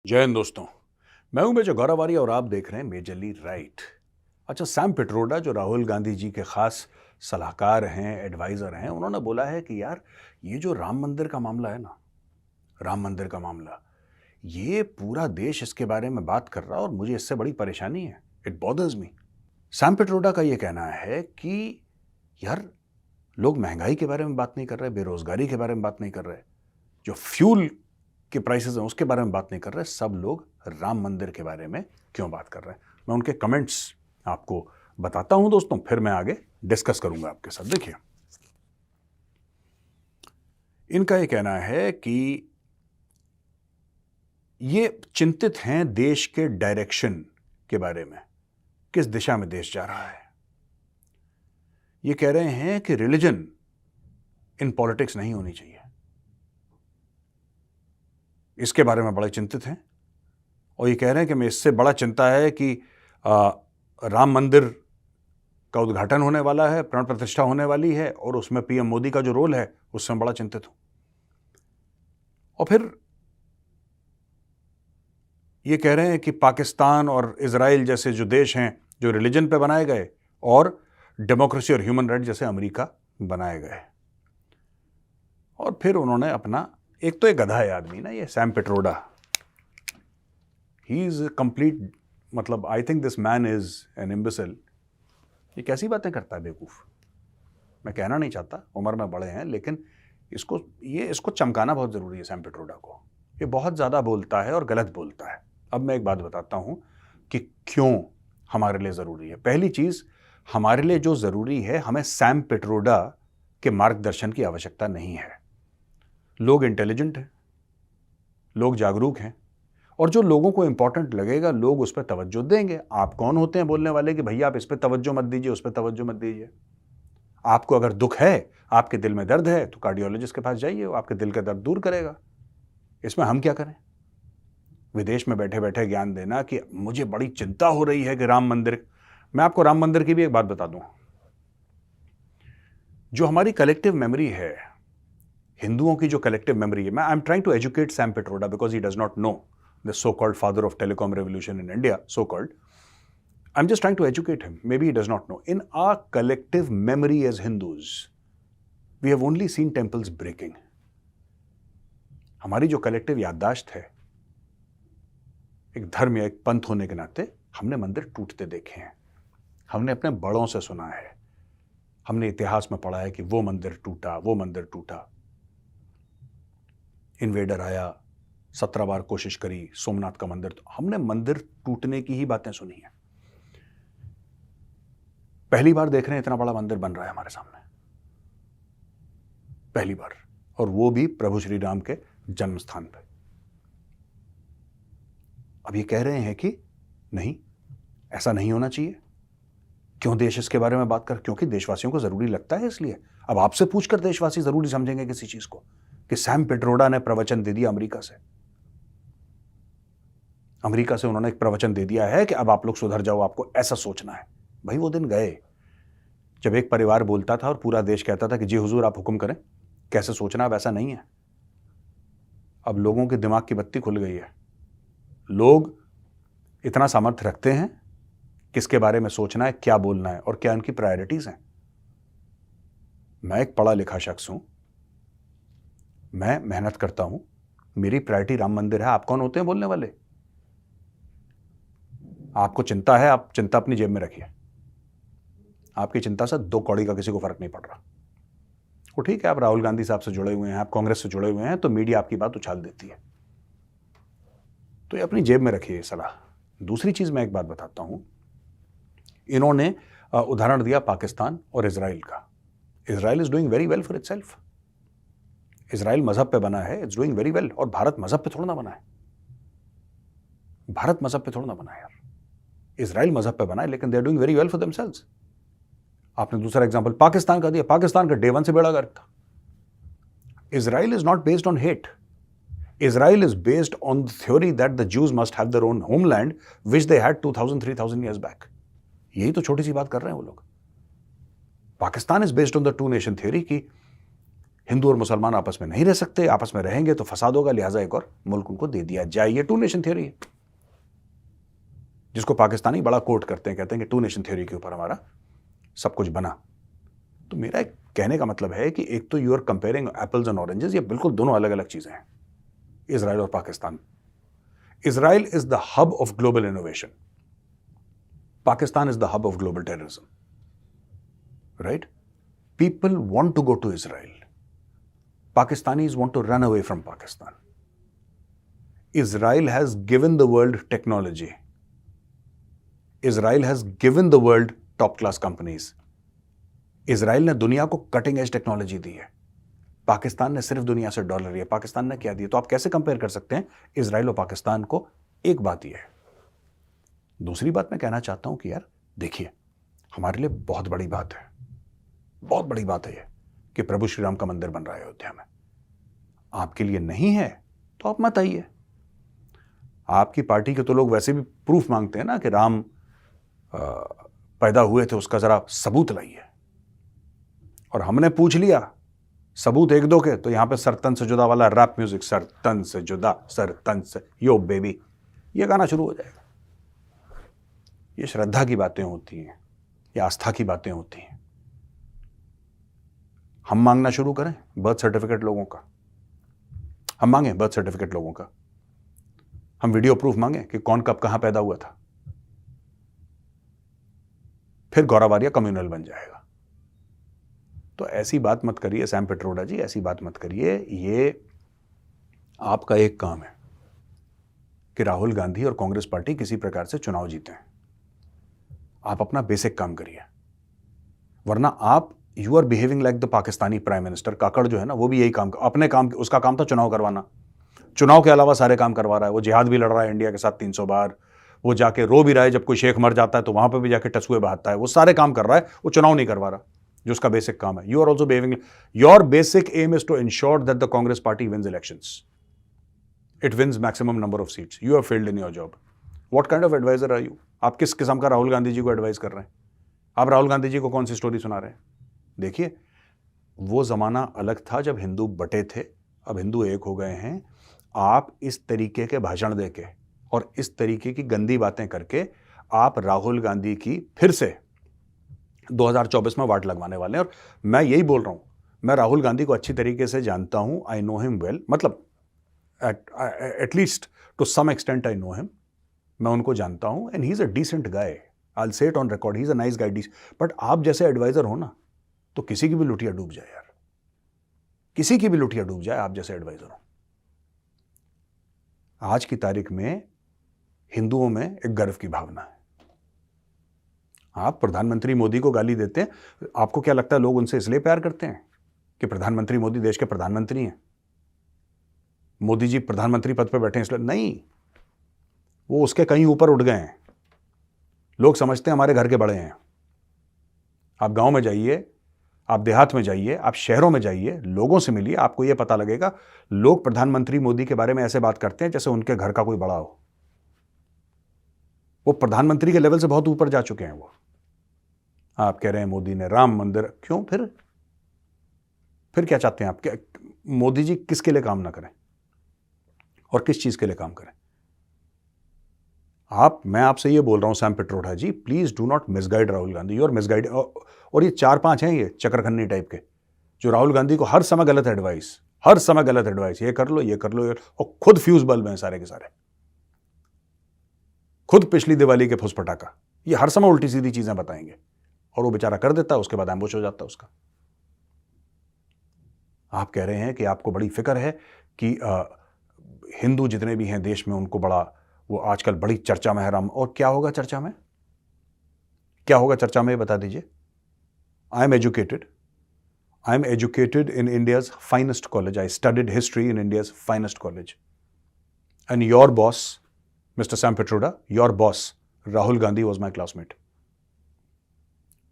जय हिंद दोस्तों। मैं हूं मेजर गौरव आर्य और आप देख रहे हैं मेजरली राइट। अच्छा, सैम पिट्रोडा जो राहुल गांधी जी के खास सलाहकार हैं, एडवाइजर हैं, उन्होंने बोला है कि यार ये जो राम मंदिर का मामला है ना, राम मंदिर का मामला, ये पूरा देश इसके बारे में बात कर रहा है और मुझे इससे बड़ी परेशानी है। It bothers me. Sam Pitroda का ये कहना है कि यार लोग महंगाई के बारे में बात नहीं कर रहे, बेरोजगारी के बारे में बात नहीं कर रहे, जो फ्यूल के प्राइसेस हैं उसके बारे में बात नहीं कर रहे, सब लोग राम मंदिर के बारे में क्यों बात कर रहे हैं। मैं उनके कमेंट्स आपको बताता हूं दोस्तों, फिर मैं आगे डिस्कस करूंगा आपके साथ। देखिए, इनका यह कहना है कि ये चिंतित हैं देश के डायरेक्शन के बारे में, किस दिशा में देश जा रहा है। ये कह रहे हैं कि रिलीजन इन पॉलिटिक्स नहीं होनी चाहिए, इसके बारे में बड़े चिंतित हैं। और ये कह रहे हैं कि मैं इससे बड़ा चिंता है कि राम मंदिर का उद्घाटन होने वाला है, प्राण प्रतिष्ठा होने वाली है और उसमें पीएम मोदी का जो रोल है उससे मैं बड़ा चिंतित हूं। और फिर ये कह रहे हैं कि पाकिस्तान और इजराइल जैसे जो देश हैं जो रिलीजन पे बनाए गए और डेमोक्रेसी और ह्यूमन राइट जैसे अमेरिका बनाए गए। और फिर उन्होंने अपना, एक तो एक गधा है आदमी ना ये Sam Pitroda, he is complete, मतलब I think this man is an imbecile. ये कैसी बातें करता है, बेवकूफ। मैं कहना नहीं चाहता, उम्र में बड़े हैं, लेकिन इसको चमकाना बहुत जरूरी है सैम पिट्रोडा को। ये बहुत ज्यादा बोलता है और गलत बोलता है। अब मैं एक बात बताता हूं कि क्यों हमारे लिए जरूरी है। पहली चीज, हमारे लिए जो जरूरी है, हमें सैम पिट्रोडा के मार्गदर्शन की आवश्यकता नहीं है। लोग इंटेलिजेंट हैं, लोग जागरूक हैं, और जो लोगों को इंपॉर्टेंट लगेगा लोग उस पर तवज्जो देंगे। आप कौन होते हैं बोलने वाले कि भैया आप इस पर तवज्जो मत दीजिए, उस पर तवज्जो मत दीजिए। आपको अगर दुख है, आपके दिल में दर्द है, तो कार्डियोलॉजिस्ट के पास जाइए, वो आपके दिल का दर्द दूर करेगा। इसमें हम क्या करें? विदेश में बैठे बैठे ज्ञान देना कि मुझे बड़ी चिंता हो रही है कि राम मंदिर। मैं आपको राम मंदिर की भी एक बात बता दूं। जो हमारी कलेक्टिव मेमोरी है, हिंदुओं की जो कलेक्टिव मेमोरी है, I am trying to educate Sam Pitroda because he does not know the so called father of telecom revolution in India, so called. I'm just trying to educate him. Maybe he does not know. In our collective memory as Hindus, we have only seen temples breaking. हमारी जो collective याददाश्त है, एक धर्म या एक पंथ होने के नाते, हमने मंदिर टूटते देखे हैं। हमने अपने बड़ों से सुना है, हमने इतिहास में पढ़ा है कि वो मंदिर टूटा, वो मंदिर टूटा, इन्वेडर आया, 17 बार कोशिश करी, सोमनाथ का मंदिर। तो हमने मंदिर टूटने की ही बातें सुनी है। पहली बार देख रहे हैं इतना बड़ा मंदिर बन रहा है हमारे सामने, पहली बार, और वो भी प्रभु श्री राम के जन्म स्थान पे। अब ये कह रहे हैं कि नहीं, ऐसा नहीं होना चाहिए। क्यों देश इसके बारे में बात कर? क्योंकि देशवासियों को जरूरी लगता है, इसलिए। अब आपसे पूछकर देशवासी जरूरी समझेंगे किसी चीज को कि सैम पिट्रोडा ने प्रवचन दे दिया अमेरिका से। अमेरिका से उन्होंने एक प्रवचन दे दिया है कि अब आप लोग सुधर जाओ, आपको ऐसा सोचना है। भाई वो दिन गए जब एक परिवार बोलता था और पूरा देश कहता था कि जी हुजूर आप हुक्म करें, कैसे सोचना। अब ऐसा नहीं है। अब लोगों के दिमाग की बत्ती खुल गई है। लोग इतना सामर्थ्य रखते हैं किसके बारे में सोचना है, क्या बोलना है और क्या इनकी प्रायोरिटीज हैं। मैं एक पढ़ा लिखा शख्स हूं, मैं मेहनत करता हूं, मेरी प्रायोरिटी राम मंदिर है। आप कौन होते हैं बोलने वाले? आपको चिंता है, आप चिंता अपनी जेब में रखिए। आपकी चिंता से 2 कौड़ी का किसी को फर्क नहीं पड़ रहा। वो ठीक है, आप राहुल गांधी साहब से जुड़े हुए हैं, आप कांग्रेस से जुड़े हुए हैं, तो मीडिया आपकी बात उछाल देती है, तो ये अपनी जेब में रखिए ये सलाह। दूसरी चीज, मैं एक बात बताता हूं। इन्होंने उदाहरण दिया पाकिस्तान और इजराइल का। Israel is doing very well for itself. Israel मजहब पे बना है, इट्स डूइंग वेरी वेल। और भारत मजहब पे थोड़ा ना बना है, भारत मजहब पे थोड़ा ना बना है यार। इजराइल मजहब पे बना है, लेकिन they are doing very well for themselves. आपने दूसरा एग्जांपल पाकिस्तान का दिया। पाकिस्तान का डे 1 से बेड़ा गर्क था। Israel is not based on hate. Israel is based on the theory that the Jews must have their own homeland, which they had 2000-3000 years back. यही तो छोटी सी बात कर रहे हैं वो लोग। Pakistan is based on the two nation theory कि हिंदू और मुसलमान आपस में नहीं रह सकते, आपस में रहेंगे तो फसाद होगा, लिहाजा एक और मुल्क उनको दे दिया जाए। ये टू नेशन थ्योरी है, जिसको पाकिस्तानी बड़ा कोट करते हैं, कहते हैं कि टू नेशन थ्योरी के ऊपर हमारा सब कुछ बना। तो मेरा एक कहने का मतलब है कि एक तो you are comparing apples and oranges, ये बिल्कुल दोनों अलग अलग चीजें हैं, इजराइल और Pakistan. Israel is the hub of global innovation, Pakistan is the hub of global terrorism, right? People want to go to Israel. Pakistanis want to run away from Pakistan. Israel has given the world technology. Israel has given the world top class companies. Israel ने दुनिया को cutting edge technology दी है, पाकिस्तान ने सिर्फ दुनिया से dollar लिया। पाकिस्तान ने क्या दिया? तो आप कैसे कंपेयर कर सकते हैं इजराइल और पाकिस्तान को? एक बात यह है। दूसरी बात मैं कहना चाहता हूं कि यार देखिए, हमारे लिए बहुत बड़ी बात है, बहुत बड़ी बात है ये कि प्रभु श्री राम का मंदिर बन रहा है अयोध्या में। आपके लिए नहीं है तो आप मत आइए। आपकी पार्टी के तो लोग वैसे भी प्रूफ मांगते हैं ना कि राम पैदा हुए थे, उसका जरा सबूत लाइए। और हमने पूछ लिया सबूत एक दो के, तो यहां पे सरतन से जुदा वाला रैप म्यूजिक, सरतन से जुदा, सरतन से यो बेबी, ये गाना शुरू हो जाएगा। ये श्रद्धा की बातें होती हैं, ये आस्था की बातें होती हैं। हम मांगना शुरू करें बर्थ सर्टिफिकेट लोगों का, हम मांगे बर्थ सर्टिफिकेट लोगों का, हम वीडियो प्रूफ मांगे कि कौन कब कहां पैदा हुआ था, फिर गौरावारिया कम्युनल बन जाएगा। तो ऐसी बात मत करिए सैम पिट्रोडा जी, ऐसी बात मत करिए। ये आपका एक काम है कि राहुल गांधी और कांग्रेस पार्टी किसी प्रकार से चुनाव जीते। आप अपना बेसिक काम करिए, वरना आप you are behaving like the Pakistani prime minister. Kakar जो है ना, वो भी यही काम, अपने काम, उसका काम था चुनाव करवाना, चुनाव के अलावा सारे काम करवा रहा है। वो जिहाद भी लड़ रहा है इंडिया के साथ 300 बार, वो जाके रो भी रहा है जब कोई शेख मर जाता है तो वहां पर भी जाके टसुए बहाता है। वो सारे काम कर रहा है, वो चुनाव नहीं करवा रहा जो उसका बेसिक काम है। You are also behaving, your basic aim is to ensure that the Congress party wins elections, it wins maximum number of seats. You have failed in your job. What kind of advisor are you? आप किस किस्म का राहुल गांधी जी को advice कर रहे हैं? आप राहुल गांधी जी को कौन सी स्टोरी सुना रहे हैं? देखिए, वो जमाना अलग था जब हिंदू बटे थे, अब हिंदू एक हो गए हैं। आप इस तरीके के भाषण देके और इस तरीके की गंदी बातें करके आप राहुल गांधी की फिर से 2024 में वाट लगवाने वाले हैं। और मैं यही बोल रहा हूं, मैं राहुल गांधी को अच्छी तरीके से जानता हूं, आई नो हिम वेल, मतलब at least to some extent I know him. मैं उनको जानता हूं and he is a decent guy, I will say it on record, he is a nice guy. But आप जैसे एडवाइजर हो ना, तो किसी की भी लुटिया डूब जाए यार, किसी की भी लुटिया डूब जाए, आप जैसे एडवाइजर हो। आज की तारीख में हिंदुओं में एक गर्व की भावना है। आप प्रधानमंत्री मोदी को गाली देते हैं, आपको क्या लगता है लोग उनसे इसलिए प्यार करते हैं कि प्रधानमंत्री मोदी देश के प्रधानमंत्री हैं, मोदी जी प्रधानमंत्री पद पर बैठे हैं इसलिए? नहीं, वो उसके कहीं ऊपर उठ गए हैं। लोग समझते हैं हमारे घर के बड़े हैं। आप गांव में जाइए, आप देहात में जाइए, आप शहरों में जाइए, लोगों से मिलिए, आपको यह पता लगेगा लोग प्रधानमंत्री मोदी के बारे में ऐसे बात करते हैं जैसे उनके घर का कोई बड़ा हो। वो प्रधानमंत्री के लेवल से बहुत ऊपर जा चुके हैं। वो आप कह रहे हैं मोदी ने राम मंदिर, क्यों? फिर क्या चाहते हैं आप? क्या मोदी जी किसके लिए काम ना करें और किस चीज के लिए काम करें? मैं आपसे ये बोल रहा हूं Sam Pitroda ji, please do not misguide Rahul Gandhi. You are misguide. और ये 4-5 हैं ये चक्रखन्नी टाइप के, जो राहुल गांधी को हर समय गलत एडवाइस, हर समय गलत एडवाइस, ये कर लो, ये कर लो, और खुद फ्यूज बल्ब हैं सारे के सारे, खुद पिछली दिवाली के फुस पटाखा। ये हर समय उल्टी सीधी चीजें बताएंगे और वो बेचारा कर देता है, उसके बाद एम्बुश हो जाता है उसका। आप कह रहे हैं कि आपको बड़ी फिक्र है कि हिंदू जितने भी हैं देश में उनको बड़ा, वो आजकल बड़ी चर्चा में है राम। और क्या होगा चर्चा में? क्या होगा चर्चा में, बता दीजिए। I am educated in India's finest college, I studied history in India's finest college, and your boss Mr. Sam Pitroda, your boss, Rahul Gandhi, was my classmate.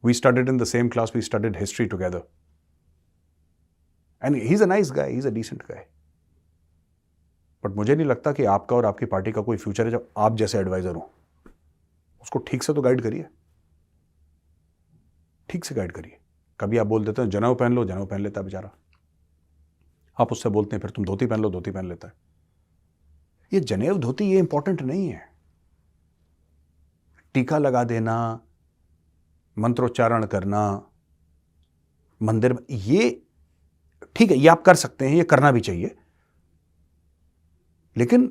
We studied in the same class, we studied history together. And he's a nice guy, he's a decent guy. But मुझे नहीं लगता कि आपका और आपकी party का कोई future है जब आप जैसे एडवाइजर हो। उसको ठीक से तो गाइड करिए, ठीक से गाइड करिए। कभी आप बोल देते हैं जनेऊ पहन लो, जनेऊ पहन लेता बेचारा। आप उससे बोलते हैं फिर तुम धोती पहन लो, धोती पहन लेता है। ये जनेऊ धोती ये इंपॉर्टेंट नहीं है। टीका लगा देना, मंत्रोच्चारण करना मंदिर में, ये ठीक है, ये आप कर सकते हैं, ये करना भी चाहिए, लेकिन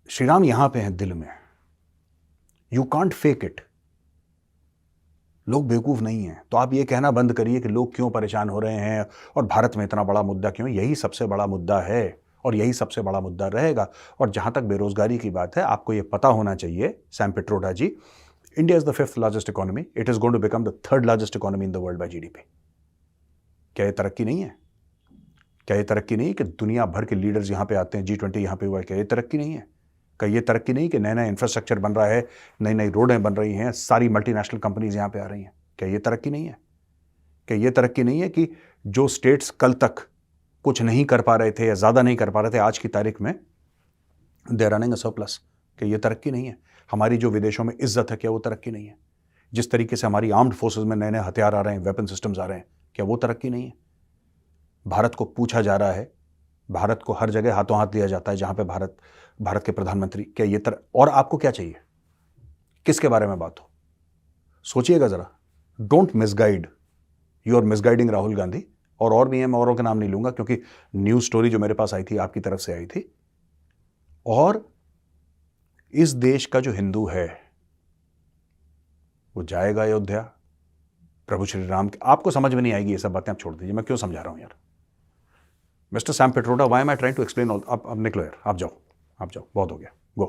श्री राम यहां पे हैं दिल में। You can't fake it. लोग बेवकूफ नहीं हैं। तो आप ये कहना बंद करिए कि लोग क्यों परेशान हो रहे हैं और भारत में इतना बड़ा मुद्दा क्यों। यही सबसे बड़ा मुद्दा है और यही सबसे बड़ा मुद्दा रहेगा। और जहां तक बेरोजगारी की बात है, आपको ये पता होना चाहिए Sam Pitroda ji, India is the 5th largest economy, it is going to become the 3rd largest economy in the world by GDP. क्या ये तरक्की नहीं है? क्या ये तरक्की नहीं कि दुनिया भर के लीडर्स यहां पे आते हैं, G20 यहां पे हुआ है? क्या ये तरक्की नहीं है? क्या ये तरक्की नहीं कि नया नया इंफ्रास्ट्रक्चर बन रहा है, नई नई रोडें बन रही हैं, सारी मल्टीनेशनल कंपनीज यहां पे आ रही हैं? क्या ये तरक्की नहीं है? क्या ये तरक्की नहीं है कि जो स्टेट्स कल तक कुछ नहीं कर पा रहे थे या ज्यादा नहीं कर पा रहे थे, आज की तारीख में they are running a surplus? क्या ये तरक्की नहीं है? हमारी जो विदेशों में इज्जत है, क्या वो तरक्की नहीं है? जिस तरीके से हमारी आर्म्ड फोर्सेज में नए नए हथियार आ रहे हैं, वेपन सिस्टम्स आ रहे हैं, क्या वो तरक्की नहीं है? भारत को पूछा जा रहा है, भारत को हर जगह हाथों हाथ लिया जाता है जहां पे भारत के प्रधानमंत्री, क्या ये और आपको क्या चाहिए? किसके बारे में बात हो? सोचिएगा जरा। Don't misguide, you are misguiding Rahul Gandhi. और भी हैं, मैं औरों का नाम नहीं लूंगा क्योंकि न्यूज स्टोरी जो मेरे पास आई थी आपकी तरफ से आई थी। और इस देश का जो हिंदू है वो जाएगा अयोध्या, प्रभु श्री राम के। आपको समझ में नहीं आएगी ये सब बातें, आप छोड़ दीजिए, मैं क्यों समझा रहा हूं यार। Mister Sam Pitroda, why am I trying to explain all? अब निकलो यार, आप जाओ, बहुत हो गया, गो।